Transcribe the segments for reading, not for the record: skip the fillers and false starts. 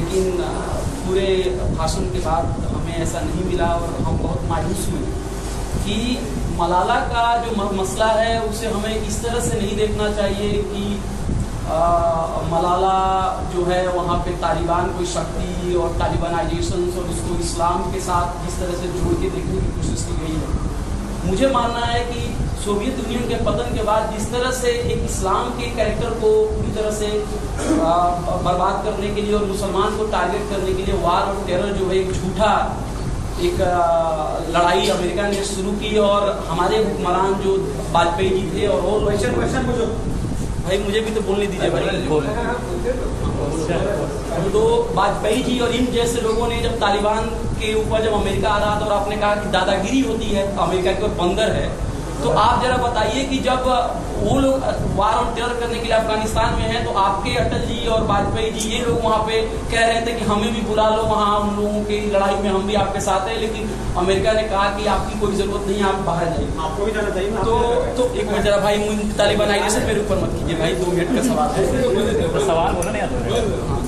लेकिन पूरे भाषण के बाद हमें ऐसा नहीं मिला और हम बहुत मायूस हुए कि मलाला का जो मसला है उसे हमें इस तरह से नहीं देखना चाहिए कि मलाला जो है वहाँ पे तालिबान कोई शक्ति और तालिबानाइजेशन और उसको इस्लाम के साथ जिस तरह से जोड़ के देखने की कोशिश की गई है। मुझे मानना है कि सोवियत यूनियन के पतन के बाद जिस तरह से एक इस्लाम के कैरेक्टर को पूरी तरह से बर्बाद करने के लिए और मुसलमान को टारगेट करने के लिए वार और टेरर जो है एक झूठा एक लड़ाई अमेरिका ने शुरू की और हमारे हुक्मरान जो वाजपेयी जी थे और भाई मुझे भी तो बोलने दीजिए भाई। तो वाजपेयी जी और इन जैसे लोगों ने जब तालिबान के ऊपर जब अमेरिका आ रहा था और आपने कहा कि दादागिरी होती है अमेरिका के ऊपर बंदर है, तो आप जरा बताइए कि जब वो लोग वार और टेरर करने के लिए अफगानिस्तान में हैं तो आपके अटल जी और वाजपेयी जी ये लोग वहाँ पे कह रहे थे कि हमें भी बुला लो वहाँ, उन लोगों की लड़ाई में हम भी आपके साथ हैं, लेकिन अमेरिका ने कहा कि आपकी कोई जरूरत नहीं है, आप बाहर जाइए, आपको भी जाना चाहिए। तो एक मिनट जरा भाई तालिबानाइजेशन मेरे ऊपर मत कीजिए भाई, 2 मिनट का सवाल है। सवाल बोला नहीं आता।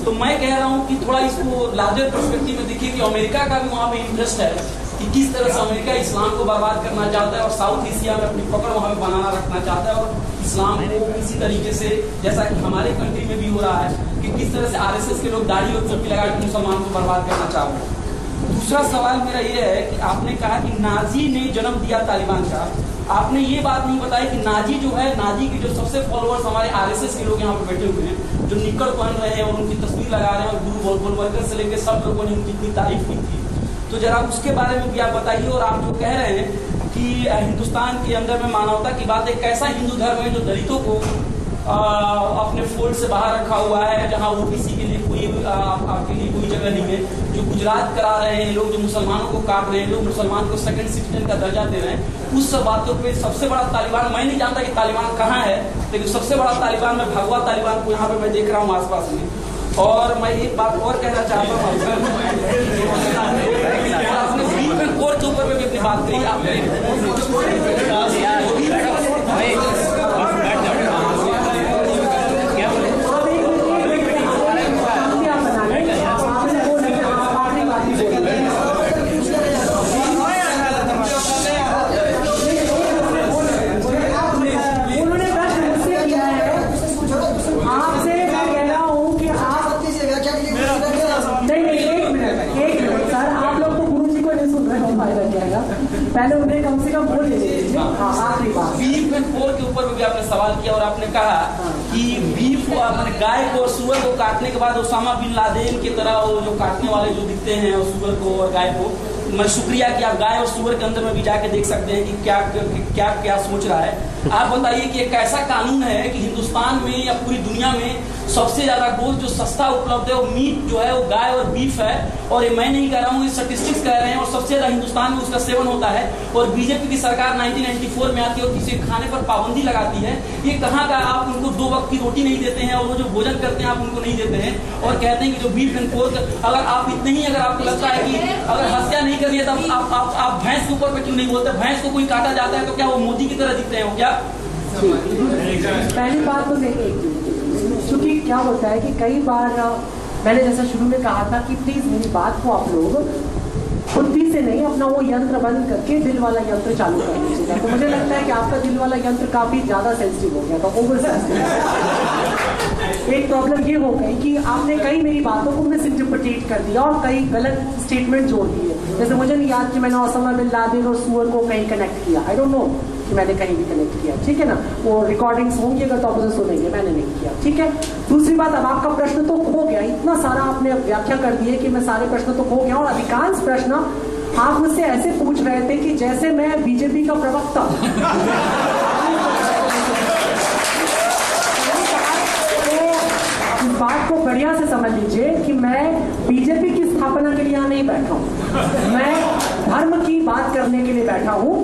तो मैं कह रहा हूँ कि थोड़ा इसको लार्जर पर्सपेक्टिव में देखिए कि अमेरिका का भी वहाँ पे इंटरेस्ट है कि किस तरह से अमेरिका इस्लाम को बर्बाद करना चाहता है और साउथ एशिया में अपनी पकड़ वहाँ पे बनाना रखना चाहता है और इस्लाम को इसी तरीके से जैसा कि हमारे कंट्री में भी हो रहा है कि किस तरह से आरएसएस के लोग दाढ़ी और टोपी लगा के मुसलमान को बर्बाद करना चाहते हैं। दूसरा सवाल मेरा ये है कि आपने कहा कि नाजी ने जन्म दिया तालिबान का, आपने ये बात नहीं बताई कि नाजी जो है, नाजी के जो सबसे फॉलोअर्स हमारे आरएसएस के लोग यहाँ पे बैठे हुए हैं जो निक्कर पहन रहे हैं और उनकी तस्वीर लगा रहे हैं और गुरु गोलवलकर से लेकर सब लोगों ने उनकी इतनी तारीफ की थी, तो जरा उसके बारे में भी आप बताइए। और आप जो कह रहे हैं कि हिंदुस्तान के अंदर में मानवता की बात, एक ऐसा हिंदू धर्म है जो दलितों को अपने फोल्ड से बाहर रखा हुआ है, जहां ओबीसी के लिए कोई आपके लिए कोई जगह नहीं है, जो गुजरात करा रहे हैं लोग, जो मुसलमानों को काट रहे हैं लोग, मुसलमान को सेकंड सिटीजन का दर्जा दे रहे हैं, उस सब बातों पे सबसे बड़ा तालिबान, मैं नहीं जानता कि तालिबान कहाँ है, लेकिन सबसे बड़ा तालिबान में भगवा तालिबान को यहाँ पे मैं देख रहा हूँ आसपास में। और मैं एक बात और कहना चाहता हूँ, आपने सुप्रीम कोर्ट के ऊपर भी अपनी बात कही आपने। पहले उन्हें कम से कम बोल दीजिए। आखिरी बात, बीफ एंड पोर्क के ऊपर भी आपने सवाल किया और आपने कहा कि बीफ मैंने गाय को और सुअर को काटने के बाद ओसामा बिन लादेन की तरह वो जो काटने वाले जो दिखते हैं और सुअर को और गाय को, मैं शुक्रिया कि आप गाय और सुअर के अंदर में भी जाके देख सकते हैं कि क्या क्या सोच रहा है। आप बताइए कि एक ऐसा कानून है कि हिंदुस्तान में या पूरी दुनिया में सबसे ज्यादा गोश्त जो सस्ता उपलब्ध है वो मीट जो है वो गाय और बीफ है, और ये मैं नहीं कह रहा हूँ, ये स्टैटिस्टिक्स कह रहे हैं, और सबसे ज्यादा हिंदुस्तान में उसका सेवन होता है। और बीजेपी की सरकार 1994 में आती है और किसी खाने पर पाबंदी लगाती है। ये कहाँ का, आप उनको 2 वक्त की रोटी नहीं देते हैं और वो जो भोजन करते हैं आप उनको नहीं देते हैं, और कहते हैं कि जो बीफ एंड पोर्क, अगर आप इतने ही अगर आपको लगता है कि अगर हत्या नहीं करनी है तब आप भैंस के ऊपर पे क्यों नहीं बोलते? भैंस को कोई काटा जाता है तो क्या वो मोदी की तरह दिखते हैं वो क्या? पहली बात तो क्योंकि क्या होता है कि कई बार मैंने जैसा शुरू में कहा था कि प्लीज मेरी बात को आप लोग खुद से नहीं अपना वो यंत्र बंद करके दिल वाला यंत्र चालू कर लीजिएगा। तो मुझे लगता है कि आपका दिल वाला यंत्र काफी ज्यादा सेंसिटिव हो गया था, ओवर सेंसिटिव। एक प्रॉब्लम ये हो गई कि आपने कई मेरी बातों को मिस इंटरप्रिटेट कर दिया और कई गलत स्टेटमेंट जोड़ दिए। जैसे मुझे नहीं याद कि मैंने ओसामा बिन लादेन और सुअर को कहीं कनेक्ट किया, आई डोंट नो कि मैंने कहीं भी कनेक्ट किया, ठीक है ना? वो रिकॉर्डिंग्स होंगी अगर तो आप उसे सुनेंगे, मैंने नहीं किया, ठीक है। दूसरी बात, अब आपका प्रश्न तो खो गया, इतना सारा आपने व्याख्या कर दी है कि मैं सारे प्रश्न तो खो गया, और अधिकांश प्रश्न आप मुझसे ऐसे पूछ रहे थे कि जैसे मैं बीजेपी का प्रवक्ता। इस बात को बढ़िया से समझ लीजिए कि मैं बीजेपी की स्थापना के लिए यहाँ नहीं बैठा हूँ, मैं धर्म की बात करने के लिए बैठा हूँ।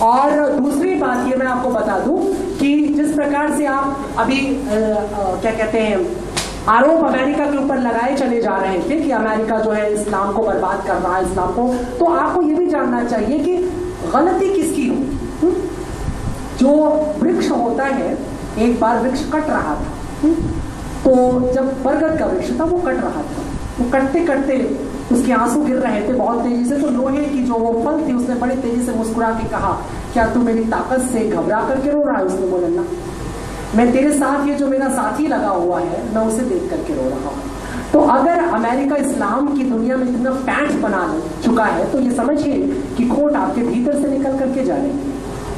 और दूसरी बात ये मैं आपको बता दूं कि जिस प्रकार से आप अभी क्या कहते हैं आरोप अमेरिका के ऊपर लगाए चले जा रहे थे कि अमेरिका जो है इस्लाम को बर्बाद कर रहा है, इस्लाम को, तो आपको ये भी जानना चाहिए कि गलती किसकी हो। जो वृक्ष होता है, एक बार वृक्ष कट रहा था, तो जब बरगद का वृक्ष था वो कट रहा था, वो कटते कटते उसके आंसू गिर रहे थे बहुत तेजी से, तो लोहे की जो वो फल थी उसने बड़ी तेजी से मुस्कुरा के कहा, क्या तू मेरी ताकत से घबरा करके रो रहा है? उसने बोला ना, मैं तेरे साथ ये जो मेरा साथी लगा हुआ है मैं उसे देख करके रो रहा हूँ। तो अगर अमेरिका इस्लाम की दुनिया में इतना पैंट बना चुका है तो ये समझिए कि खोट आपके भीतर से निकल करके जा रही है।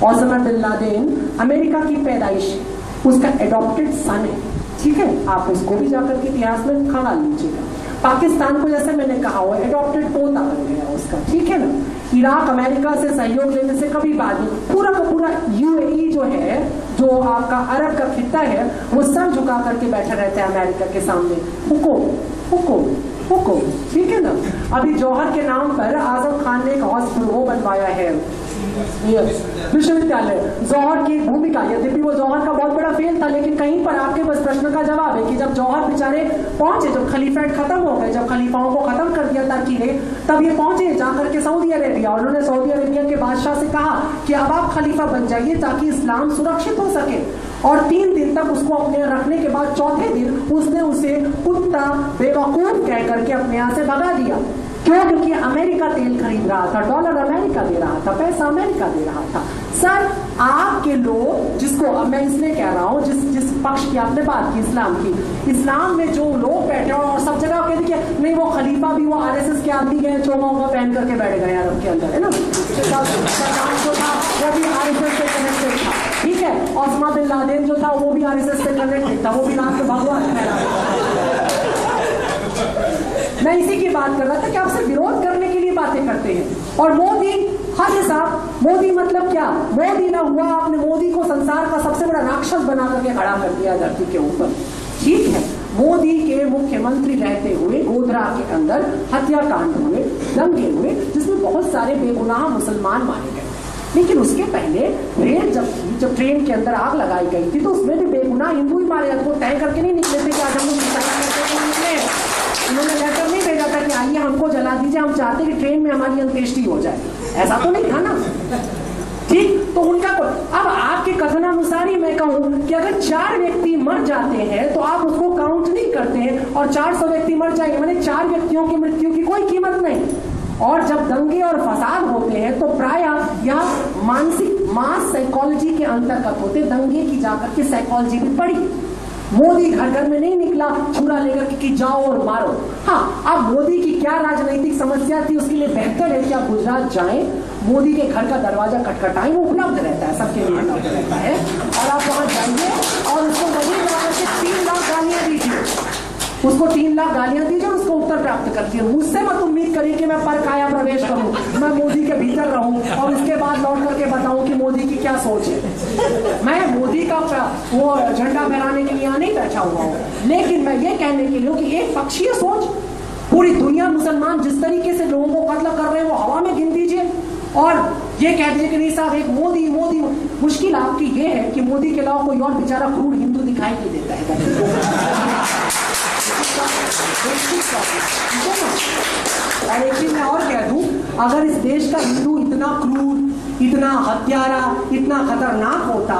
ओसामा बिन लादेन अमेरिका की पैदाइश, उसका एडॉप्टेड सन है, ठीक है, आप उसको भी जाकर के इतिहास में खंगाल लीजिएगा। पाकिस्तान को जैसे मैंने कहा हुआ एडॉप्टेड पोता बन गया उसका, ठीक है ना। इराक अमेरिका से सहयोग लेने से कभी बाद नहीं, पूरा का पूरा यूएई जो है, जो आपका अरब का खित्ता है, वो सर झुका करके बैठे रहते हैं अमेरिका के सामने, हुकुम हुकुम हुकुम, ठीक है ना। अभी जौहर के नाम पर आजम खान ने एक हॉस्पिटल वो बनवाया है, विश्वविद्यालय, जौहर की भूमिका, यद्यपि वो जौहर का बहुत बड़ा फेल था, लेकिन कहीं पर आपके पास प्रश्न का जवाब है कि जब जौहर बेचारे पहुंचे, जब खलीफेट खत्म हो गए, जब खलीफाओं को खत्म कर दिया टर्की ने, तब ये पहुंचे जाकर के सऊदी अरेबिया, और उन्होंने सऊदी अरेबिया के बादशाह से कहा कि अब आप खलीफा बन जाइए ताकि इस्लाम सुरक्षित हो सके। और 3 दिन तक उसको अपने रखने के बाद चौथे दिन उसने उसे कुत्ता बेवकूफ कह करके अपने यहाँ से भगा दिया। क्यों? क्योंकि अमेरिका तेल खरीद रहा था, डॉलर अमेरिका दे रहा था, पैसा अमेरिका दे रहा था। सर आपके लोग, जिसको अब मैं इसलिए कह रहा हूं, जिस पक्ष की आपने बात की इस्लाम की, इस्लाम में जो लोग बैठे और सब जगह कहते कि नहीं वो खलीफा भी वो आरएसएस के आदमी गए, चोगा वोगा पहन करके बैठ गए अरब के अंदर, है ना, जो था वो भी आरएसएस से कनेक्टेड था, ठीक है। ओसामा बिन लादेन जो था वो भी आरएसएस से कनेक्टेड था, वो भी रात में भगवान मैं इसी की बात कर रहा था कि आपसे विरोध करने के लिए बातें करते हैं। और मोदी, हाँ साहब, मोदी मतलब क्या? मोदी ना हुआ, आपने मोदी को संसार का सबसे बड़ा राक्षस बना करके खड़ा कर दिया धरती के ऊपर, ठीक है। मोदी के मुख्यमंत्री रहते हुए गोधरा के अंदर हत्याकांड हुए, दंगे हुए, जिसमें बहुत सारे बेगुनाह मुसलमान मारे गए। लेकिन उसके पहले रेल जब ट्रेन के अंदर आग लगाई गई थी तो उसमें भी बेगुनाह हिंदू ही मारे जाते, वो तय करके नहीं निकले थे कि आज हम लोग निकले। उन्होंने लेटर नहीं भेजा था कि आइए हमको जला दीजिए, हम चाहते हैं कि ट्रेन में हमारी अंत्येष्टि हो जाए, ऐसा तो नहीं था ना, ठीक। तो उनका अब आपके कथनानुसार ही मैं कहूं कि अगर 4 व्यक्ति मर जाते हैं तो आप उसको काउंट नहीं करते हैं, और 400 व्यक्ति मर जाएंगे, मैंने 4 व्यक्तियों की मृत्यु की कोई कीमत नहीं। और जब दंगे और फसाद होते हैं तो प्रायः यह मानसिक मास साइकोलॉजी के अंतर्गत होते, दंगे की जाकर के साइकोलॉजी भी पड़ी। मोदी घर घर में नहीं निकला छुरा लेकर कि जाओ और मारो। हाँ, अब मोदी की क्या राजनीतिक समस्या थी, उसके लिए बेहतर है कि आप गुजरात जाएं, मोदी के घर का दरवाजा खटखटाएं, वो उपलब्ध रहता है, सबके लिए उपलब्ध रहता है, और आप वहां जाइए और उसको वही जाकर के 3 लाख गालियां दीजिए, उसको 3 लाख गालियां दीजिए और उसको उत्तर प्राप्त करती है। मुझसे मत उम्मीद करिए कि मैं पर काया प्रवेश करूं, मैं मोदी के भीतर रहूं और उसके बाद लौट करके बताऊं कि मोदी की क्या सोच है। मैं मोदी का वो झंडा फहराने के लिए यहाँ नहीं बैठा हुआ हूं, लेकिन मैं ये कहने के लिए कि एक पक्षीय सोच, पूरी दुनिया मुसलमान जिस तरीके से लोगों को कत्ल कर रहे हैं वो हवा में गिन दीजिए, और ये कह दीजिए कि नहीं साहब एक मोदी मोदी। मुश्किल आपकी ये है कि मोदी के अलावा कोई और बेचारा क्रूर हिंदू दिखाई नहीं देता है। और एक चीज मैं और कह दूं, अगर इस देश का हिंदू इतना क्रूर, इतना हत्यारा, इतना खतरनाक होता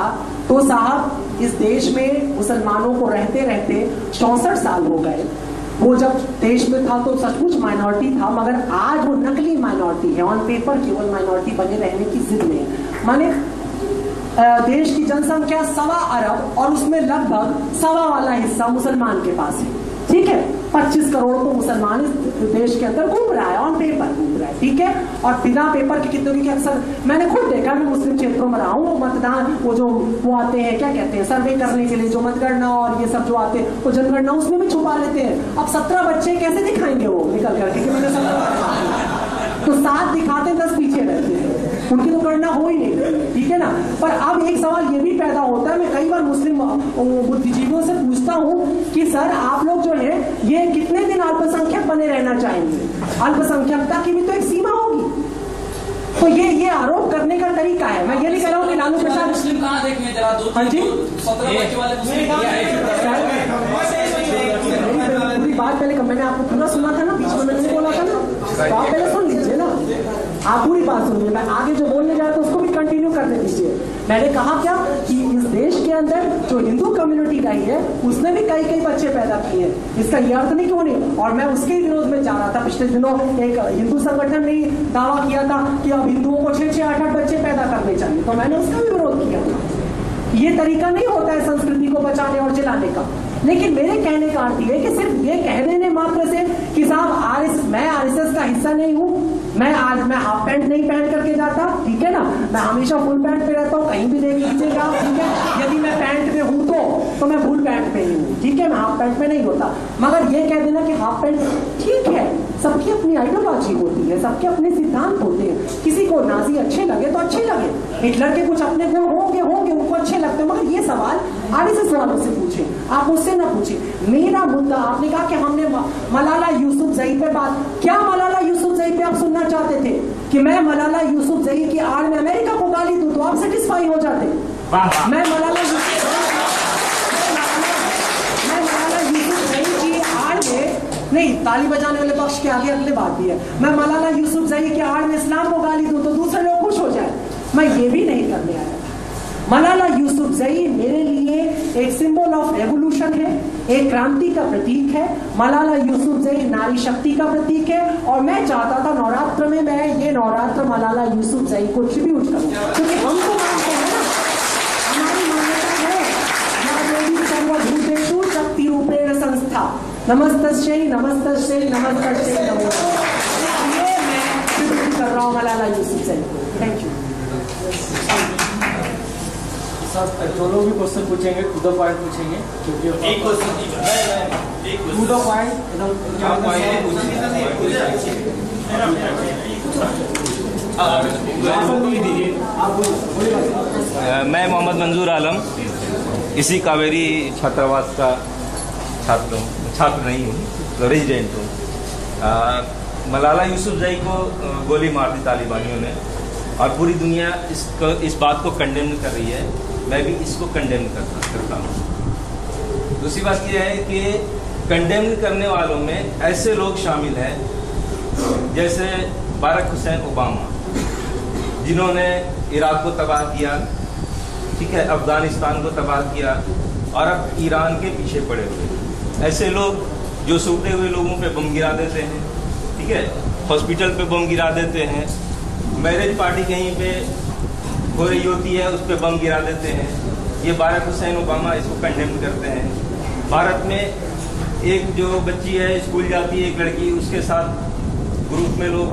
तो साहब इस देश में मुसलमानों को रहते रहते 64 साल हो गए। वो जब देश में था तो सचमुच माइनॉरिटी था, मगर आज वो नकली माइनॉरिटी है, ऑन पेपर केवल माइनॉरिटी बने रहने की जिद में है। माने देश की जनसंख्या 1.25 अरब और उसमें लगभग 1.25 वाला हिस्सा मुसलमान के पास है, ठीक है। 25 करोड़ तो मुसलमान इस देश के अंदर घूम रहा है, ऑन पेपर घूम रहा है, ठीक है। और बिना पेपर के कितने के अक्सर मैंने खुद देखा, मैं मुस्लिम क्षेत्रों में रहा हूँ, मतदान वो आते हैं, क्या कहते हैं, सर्वे करने के लिए, जो मतगणना और ये सब जो आते हैं, वो जनगणना उसमें भी छुपा लेते हैं। अब 17 बच्चे कैसे दिखाएंगे वो निकल करके कि मैंने 17 तो 7 दिखाते 10 पीछे रहते हैं, उनकी तो गणना हो ही नहीं, ठीक है ना। पर अब एक सवाल ये भी पैदा होता है, मैं कई बार मुस्लिम बुद्धिजीवियों से पूछता हूँ कि सर आप लोग जो है ये कितने दिन अल्पसंख्यक बने रहना चाहेंगे? अल्पसंख्यकता की भी तो एक सीमा होगी। तो ये आरोप करने का तरीका है। मैं ये नहीं कह रहा हूँ कि लालू प्रसाद मुस्लिम कहाँ देखेंगे जरा, 17 बच्चे वाले मुस्लिम पूरी बात पहले मैंने आपको पूरा सुना था ना, बीच में मैंने बोला था ना, तो आप पहले सुन लीजिए ना। आप पूरी बात सुनिए, मैं आगे जो बोलने जा रहा था उसको भी कंटिन्यू करने दीजिए। मैंने कहा क्या कि इस देश के अंदर जो हिंदू कम्युनिटी रही है उसने भी कई कई बच्चे पैदा किए हैं, इसका ये अर्थ नहीं कि वो नहीं। और मैं उसके विरोध में जा रहा था। पिछले दिनों एक हिंदू संगठन ने दावा किया था कि अब हिंदुओं को 6-6, 8-8 बच्चे पैदा करने चाहिए, तो मैंने उसका भी विरोध किया था। ये तरीका नहीं होता है संस्कृति को बचाने और जलाने का। लेकिन मेरे कहने का अर्थ ये कि सिर्फ ये कह देने मात्र से कि साहब मैं आरएसएस का हिस्सा नहीं हूं, मैं हाफ पैंट नहीं पहन करके जाता, ठीक है ना, मैं हमेशा फुल पैंट पे रहता हूँ, कहीं भी देख लीजिएगा, ठीक है। यदि मैं पैंट में हूं तो मैं फुल पैंट पे ही हूँ, ठीक है, मैं हाफ पैंट में नहीं होता। मगर ये कह देना कि हाफ पैंट ठीक है, सबकी अपनी आइडियोलॉजी होती है, सबके अपने सिद्धांत होते हैं। किसी को नाजी अच्छे लगे तो अच्छे लगे, हिटलर के कुछ अपने गुण होंगे उनको अच्छे लगते हैं। मगर ये सवाल आरएसएस वालों से पूछे, आप मुझसे ना पूछे। मेरा मुद्दा, आपने कहा कि हमने मलाला यूसुफजई पे बात, क्या मलाला यूसुफजई पे आप सुनना चाहते थे कि मैं मलाला यूसुफजई की आड़ में अमेरिका को गाली दूं तो आप सेटिस्फाई हो जाते? मैं मलाला यूसुफजई की आड़ में नहीं, ताली बजाने वाले पक्ष के आगे अगले बात भी है, मैं मलाला यूसुफजई के आड़ में इस्लाम को गाली दूं तो दूसरे लोग खुश हो जाए। मैं ये भी नहीं करने आया। मलाला यूसुफजई मेरे लिए एक सिंबल ऑफ रेवोल्यूशन है, एक क्रांति का प्रतीक है। मलाला यूसुफजई नारी शक्ति का प्रतीक है। और मैं चाहता था नवरात्र में मैं ये नवरात्र मलाला यूसुफजई को ट्रिब्यूट करूं, क्योंकि हम तो मानते हैं ना, हमारी मान्यता है सर्वभूतेषु शक्ति रूपेण संस्था, नमस्तस्यै नमस्तस्यै नमस्तस्यै नमो। ये मैं ट्रिब्यूट कर रहा हूँ मलाला यूसुफजई को। Thank you. जो लोग भी क्वेश्चन पूछेंगे टू द पॉइंट पूछेंगे, क्योंकि एक क्वेश्चन टू द पॉइंट एकदम। मैं मोहम्मद मंजूर आलम, इसी कावेरी छात्रावास का छात्र नहीं हूँ, तो रेजिडेंट हूँ। मलाला यूसुफजई को गोली मार दी तालिबानियों ने और पूरी दुनिया इस बात को कंडेम कर रही है। मैं भी इसको कंडेम करता हूँ। दूसरी बात यह है कि कंडेम करने वालों में ऐसे लोग शामिल हैं जैसे बाराक हुसैन ओबामा, जिन्होंने इराक को तबाह किया, ठीक है, अफगानिस्तान को तबाह किया और अब ईरान के पीछे पड़े हुए। ऐसे लोग जो सूखते हुए लोगों पे बम गिरा देते हैं, ठीक है, हॉस्पिटल पे बम गिरा देते हैं, मैरिज पार्टी कहीं पे हो रही होती है उस पर बम गिरा देते हैं। ये बाराक हुसैन ओबामा इसको कंडेम करते हैं। भारत में एक जो बच्ची है, स्कूल जाती है एक लड़की, उसके साथ ग्रुप में लोग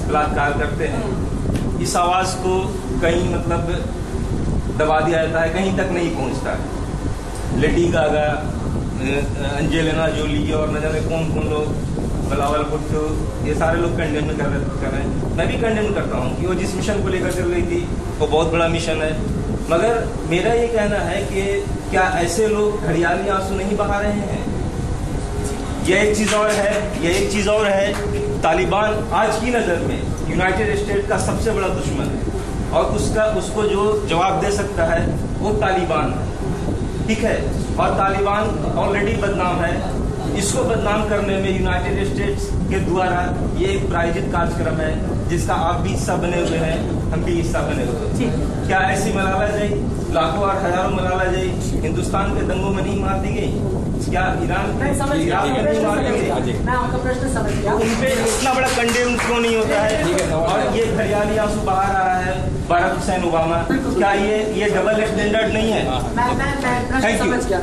बलात्कार करते हैं। इस आवाज़ को कहीं मतलब दबा दिया जाता है, कहीं तक नहीं पहुंचता है। लेडी गागा, एंजेलिना जोली और न जाने कौन कौन लोग, बिलावल भुट्टो, ये सारे लोग कंडेम कर रहे हैं। मैं भी कंडेम करता हूँ कि वो जिस मिशन को लेकर चल रही थी वो बहुत बड़ा मिशन है। मगर मेरा ये कहना है कि क्या ऐसे लोग घड़ियाली आंसू नहीं बहा रहे हैं? ये एक चीज़ और है, तालिबान आज की नज़र में यूनाइटेड स्टेट का सबसे बड़ा दुश्मन है और उसको जो जवाब दे सकता है वो तालिबान है, ठीक है। और तालिबान ऑलरेडी बदनाम है। इसको बदनाम करने में यूनाइटेड स्टेट्स के द्वारा ये एक प्रायोजित कार्यक्रम है जिसका आप भी हिस्सा बने हुए हैं, हम भी हिस्सा बने हुए हैं। क्या ऐसी मलाला जई, लाखों और हजारों मलाला जई हिंदुस्तान के दंगों में नहीं मार दी गई? क्या ईरान में नहीं मार दी गई? मैं आपका प्रश्न समझ गया। उन पे इतना बड़ा कंडेम क्यों नहीं होता है? और ये घड़ियाली आंसू बहा रहा है बाराक हुसैन ओबामा, क्या ये डबल स्टैंडर्ड नहीं है? मैं प्रश्न समझ गया।